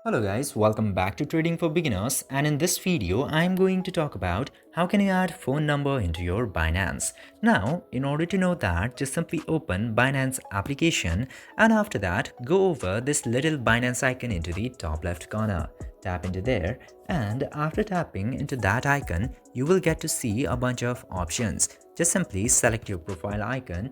Hello guys, welcome back to Trading for Beginners, and in this video I'm going to talk about how can you add phone number into your Binance. Now, in order to know that, just simply open Binance application and after that go over this little Binance icon into the top left corner. Tap into there, and after tapping into that icon, you will get to see a bunch of options. Just simply select your profile icon,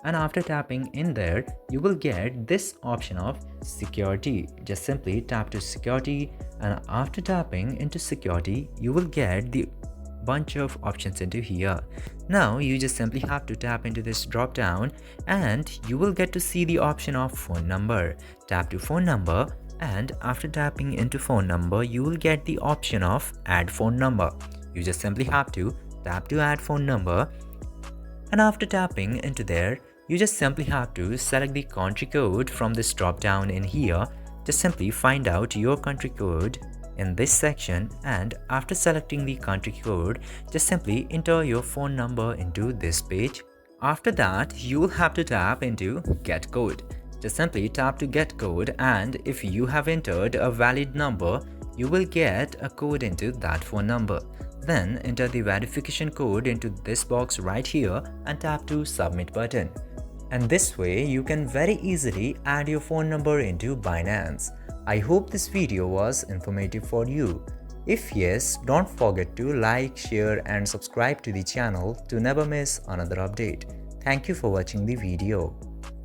and after tapping in there you will get this option of security. Just simply tap to security, and after tapping into security you will get the bunch of options into here. Now you just simply have to tap into this drop down and you will get to see the option of phone number. Tap to phone number, and after tapping into phone number you will get the option of add phone number. You just simply have to tap to add phone number, and after tapping into there you just simply have to select the country code from this drop down in here. Just simply find out your country code in this section, and after selecting the country code just simply enter your phone number into this page. After that you will have to tap into get code. Just simply tap to get code, and if you have entered a valid number you will get a code into that phone number. Then enter the verification code into this box right here and tap to submit button. And this way you can very easily add your phone number into Binance. I hope this video was informative for you. If yes, don't forget to like, share and subscribe to the channel to never miss another update. Thank you for watching the video.